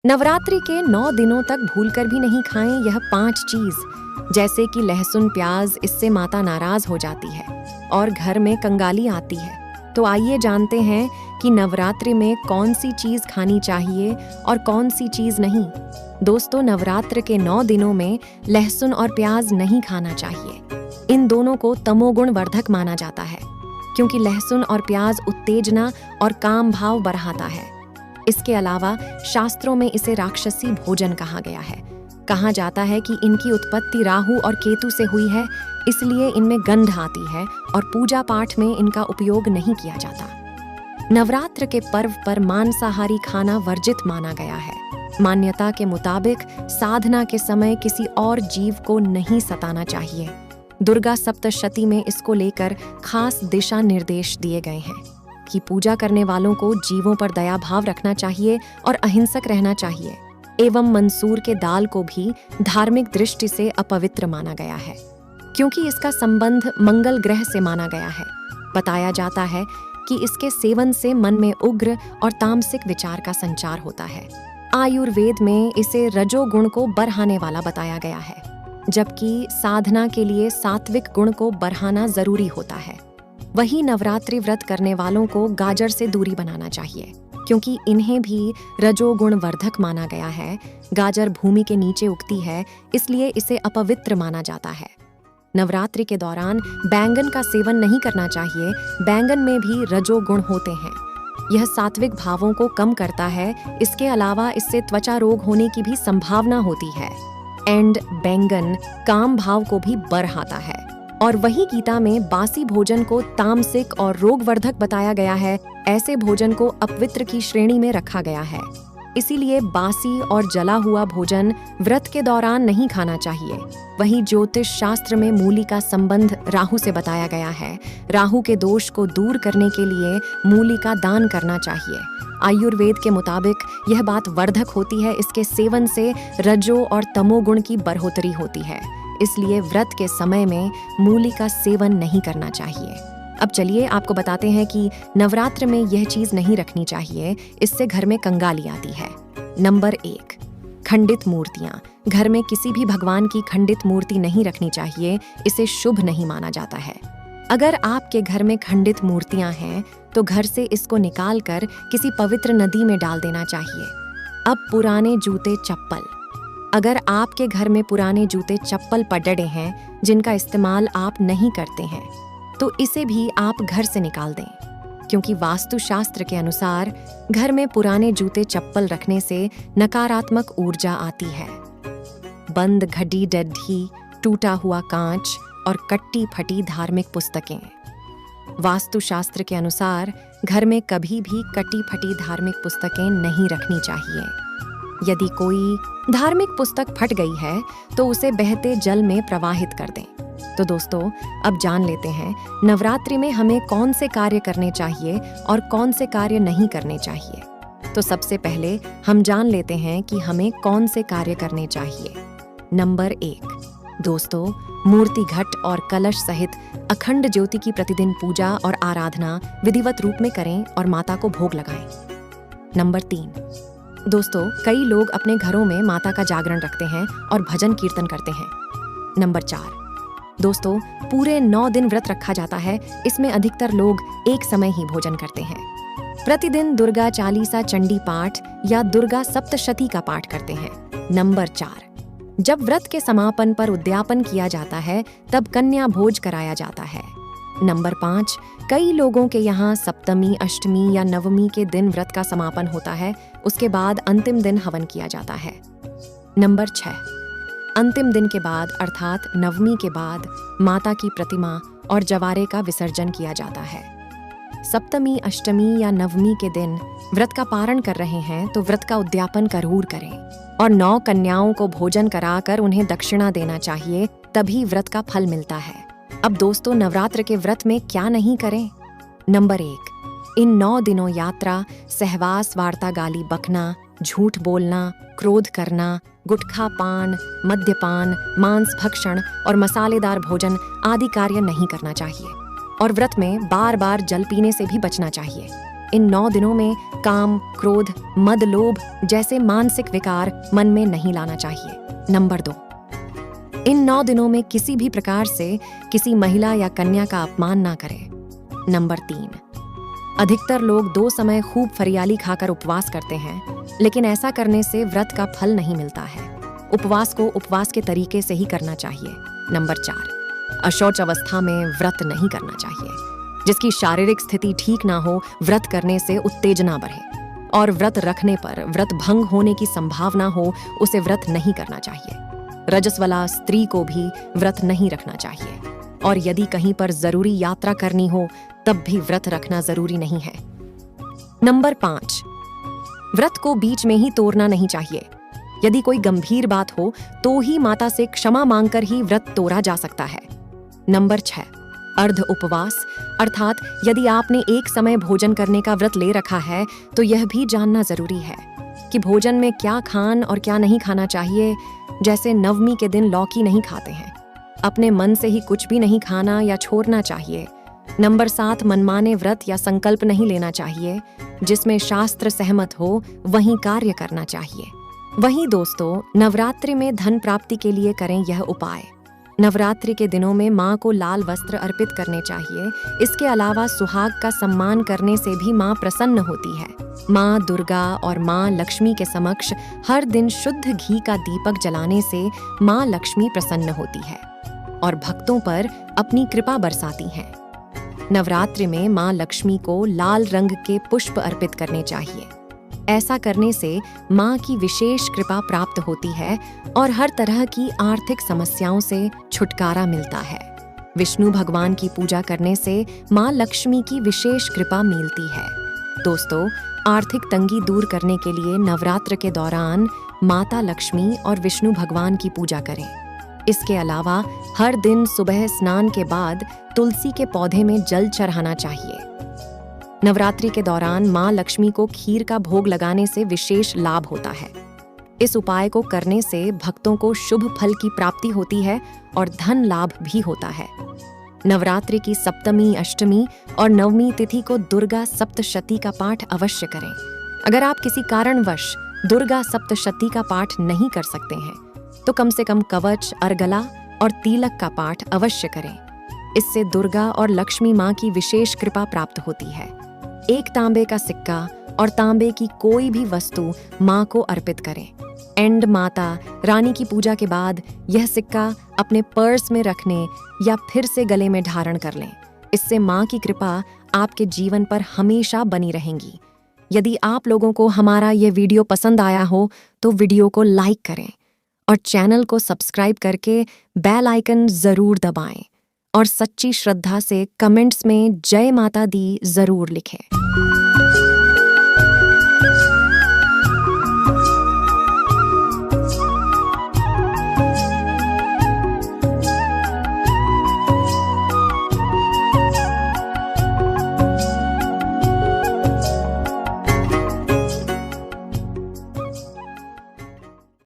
नवरात्रि के 9 दिनों तक भूलकर भी नहीं खाएं यह 5 चीज, जैसे कि लहसुन प्याज, इससे माता नाराज हो जाती है और घर में कंगाली आती है। तो आइए जानते हैं कि नवरात्रि में कौन सी चीज खानी चाहिए और कौन सी चीज नहीं। दोस्तों, नवरात्र के 9 दिनों में लहसुन और प्याज नहीं खाना चाहिए। इन दोनों को तमोगुण वर्धक माना जाता है, क्योंकि लहसुन और प्याज उत्तेजना और काम भाव बढ़ाता है। इसके अलावा शास्त्रों में इसे राक्षसी भोजन कहा गया है। कहा जाता है कि इनकी उत्पत्ति राहु और केतु से हुई है, इसलिए इनमें गंध आती है और पूजा पाठ में इनका उपयोग नहीं किया जाता। नवरात्र के पर्व पर मांसाहारी खाना वर्जित माना गया है। मान्यता के मुताबिक साधना के समय किसी और जीव को नहीं सताना चाहिए। दुर्गा सप्तशती में इसको लेकर खास दिशा निर्देश दिए गए हैं कि पूजा करने वालों को जीवों पर दया भाव रखना चाहिए और अहिंसक रहना चाहिए। एवं मंसूर के दाल को भी धार्मिक दृष्टि से अपवित्र माना गया है, क्योंकि इसका संबंध मंगल ग्रह से माना गया है। बताया जाता है कि इसके सेवन से मन में उग्र और तामसिक विचार का संचार होता है। आयुर्वेद में इसे रजोगुण को बढ़ाने वाला बताया गया है, जबकि साधना के लिए सात्विक गुण को बढ़ाना जरूरी होता है। वहीं नवरात्रि व्रत करने वालों को गाजर से दूरी बनाना चाहिए, क्योंकि इन्हें भी रजोगुण वर्धक माना गया है। गाजर भूमि के नीचे उगती है, इसलिए इसे अपवित्र माना जाता है। नवरात्रि के दौरान बैंगन का सेवन नहीं करना चाहिए। बैंगन में भी रजोगुण होते हैं। यह सात्विक भावों को कम करता है। इसके अलावा इससे त्वचा रोग होने की भी संभावना होती है। एंड बैंगन काम भाव को भी बढ़ाता है। और वही गीता में बासी भोजन को तामसिक और रोगवर्धक बताया गया है। ऐसे भोजन को अपवित्र की श्रेणी में रखा गया है। इसीलिए बासी और जला हुआ भोजन व्रत के दौरान नहीं खाना चाहिए। वहीं ज्योतिष शास्त्र में मूली का संबंध राहु से बताया गया है। राहु के दोष को दूर करने के लिए मूली का दान करना चाहिए। आयुर्वेद के मुताबिक यह बात वर्धक होती है। इसके सेवन से रजो और तमोगुण की बढ़ोतरी होती है, इसलिए व्रत के समय में मूली का सेवन नहीं करना चाहिए। अब चलिए आपको बताते हैं कि नवरात्र में यह चीज नहीं रखनी चाहिए, इससे घर में कंगाली आती है। नंबर 1, खंडित मूर्तियां। घर में किसी भी भगवान की खंडित मूर्ति नहीं रखनी चाहिए, इसे शुभ नहीं माना जाता है। अगर आपके घर में खंडित मूर्तियां हैं तो घर से इसको निकालकर किसी पवित्र नदी में डाल देना चाहिए। अब पुराने जूते चप्पल। अगर आपके घर में पुराने जूते चप्पल पड़े हैं जिनका इस्तेमाल आप नहीं करते हैं, तो इसे भी आप घर से निकाल दें, क्योंकि वास्तुशास्त्र के अनुसार घर में पुराने जूते चप्पल रखने से नकारात्मक ऊर्जा आती है। बंद घड़ी डड्ढी, टूटा हुआ कांच और कट्टी फटी धार्मिक पुस्तकें। वास्तुशास्त्र के अनुसार घर में कभी भी कटी फटी धार्मिक पुस्तकें नहीं रखनी चाहिए। यदि कोई धार्मिक पुस्तक फट गई है तो उसे बहते जल में प्रवाहित कर दें। तो दोस्तों, अब जान लेते हैं नवरात्रि में हमें कौन से कार्य करने चाहिए और कौन से कार्य नहीं करने चाहिए। तो सबसे पहले हम जान लेते हैं कि हमें कौन से कार्य करने चाहिए। नंबर 1, दोस्तों, मूर्ति घट और कलश सहित अखंड ज्योति की प्रतिदिन पूजा और आराधना विधिवत रूप में करें और माता को भोग लगाएं। नंबर 3, दोस्तों, कई लोग अपने घरों में माता का जागरण रखते हैं और भजन कीर्तन करते हैं। नंबर 4, दोस्तों, पूरे 9 दिन व्रत रखा जाता है। इसमें अधिकतर लोग एक समय ही भोजन करते हैं। प्रतिदिन दुर्गा चालीसा, चंडी पाठ या दुर्गा सप्तशती का पाठ करते हैं। नंबर 4, जब व्रत के समापन पर उद्यापन किया जाता है तब कन्या भोज कराया जाता है। नंबर 5, कई लोगों के यहाँ सप्तमी, अष्टमी या नवमी के दिन व्रत का समापन होता है। उसके बाद अंतिम दिन हवन किया जाता है। नंबर 6, अंतिम दिन के बाद अर्थात नवमी के बाद माता की प्रतिमा और जवारे का विसर्जन किया जाता है। सप्तमी, अष्टमी या नवमी के दिन व्रत का पारण कर रहे हैं तो व्रत का उद्यापन जरूर करें और 9 कन्याओं को भोजन कराकर उन्हें दक्षिणा देना चाहिए, तभी व्रत का फल मिलता है। अब दोस्तों, नवरात्र के व्रत में क्या नहीं करें। नंबर 1, इन 9 दिनों यात्रा, सहवास, वार्ता, गाली बकना, झूठ बोलना, क्रोध करना, गुटखा पान, मद्यपान, मांस भक्षण और मसालेदार भोजन आदि कार्य नहीं करना चाहिए। और व्रत में बार बार जल पीने से भी बचना चाहिए। इन 9 दिनों में काम, क्रोध, मद, लोभ जैसे मानसिक विकार मन में नहीं लाना चाहिए। नंबर 2, इन 9 दिनों में किसी भी प्रकार से किसी महिला या कन्या का अपमान ना करें। नंबर 3, अधिकतर लोग 2 समय खूब फरियाली खाकर उपवास करते हैं, लेकिन ऐसा करने से व्रत का फल नहीं मिलता है। उपवास को उपवास के तरीके से ही करना चाहिए। नंबर 4, अशौच अवस्था में व्रत नहीं करना चाहिए। जिसकी शारीरिक स्थिति ठीक ना हो, व्रत करने से उत्तेजना बढ़े और व्रत रखने पर व्रत भंग होने की संभावना हो, उसे व्रत नहीं करना चाहिए। रजस्वला स्त्री को भी व्रत नहीं रखना चाहिए, और यदि कहीं पर जरूरी यात्रा करनी हो तब भी व्रत रखना जरूरी नहीं है। नंबर 5, व्रत को बीच में ही तोड़ना नहीं चाहिए। यदि कोई गंभीर बात हो तो ही माता से क्षमा मांगकर ही व्रत तोड़ा जा सकता है। नंबर 6, अर्ध उपवास, अर्थात यदि आपने एक समय भोजन करने का व्रत ले रखा है तो यह भी जानना जरूरी है कि भोजन में क्या खान और क्या नहीं खाना चाहिए। जैसे नवमी के दिन लौकी नहीं खाते हैं, अपने मन से ही कुछ भी नहीं खाना या छोड़ना चाहिए। नंबर 7, मनमाने व्रत या संकल्प नहीं लेना चाहिए। जिसमें शास्त्र सहमत हो वहीं कार्य करना चाहिए। वहीं दोस्तों, नवरात्रि में धन प्राप्ति के लिए करें यह उपाय। नवरात्रि के दिनों में माँ को लाल वस्त्र अर्पित करने चाहिए। इसके अलावा सुहाग का सम्मान करने से भी माँ प्रसन्न होती है। माँ दुर्गा और माँ लक्ष्मी के समक्ष हर दिन शुद्ध घी का दीपक जलाने से माँ लक्ष्मी प्रसन्न होती है और भक्तों पर अपनी कृपा बरसाती हैं। नवरात्रि में माँ लक्ष्मी को लाल रंग के पुष्प अर्पित करने चाहिए। ऐसा करने से माँ की विशेष कृपा प्राप्त होती है और हर तरह की आर्थिक समस्याओं से छुटकारा मिलता है। विष्णु भगवान की पूजा करने से माँ लक्ष्मी की विशेष कृपा मिलती है। दोस्तों, आर्थिक तंगी दूर करने के लिए नवरात्र के दौरान माता लक्ष्मी और विष्णु भगवान की पूजा करें। इसके अलावा हर दिन सुबह स्नान के बाद तुलसी के पौधे में जल चढ़ाना चाहिए। नवरात्रि के दौरान माँ लक्ष्मी को खीर का भोग लगाने से विशेष लाभ होता है। इस उपाय को करने से भक्तों को शुभ फल की प्राप्ति होती है और धन लाभ भी होता है। नवरात्रि की सप्तमी, अष्टमी और नवमी तिथि को दुर्गा सप्तशती का पाठ अवश्य करें। अगर आप किसी कारणवश दुर्गा सप्तशती का पाठ नहीं कर सकते हैं तो कम से कम कवच, अर्गला और तिलक का पाठ अवश्य करें। इससे दुर्गा और लक्ष्मी माँ की विशेष कृपा प्राप्त होती है। एक तांबे का सिक्का और तांबे की कोई भी वस्तु माँ को अर्पित करें। एंड माता रानी की पूजा के बाद यह सिक्का अपने पर्स में रखने या फिर से गले में धारण कर लें। इससे माँ की कृपा आपके जीवन पर हमेशा बनी रहेंगी। यदि आप लोगों को हमारा ये वीडियो पसंद आया हो तो वीडियो को लाइक करें और चैनल को सब्सक्राइब करके बेल आइकन जरूर दबाएं और सच्ची श्रद्धा से कमेंट्स में जय माता दी जरूर लिखें।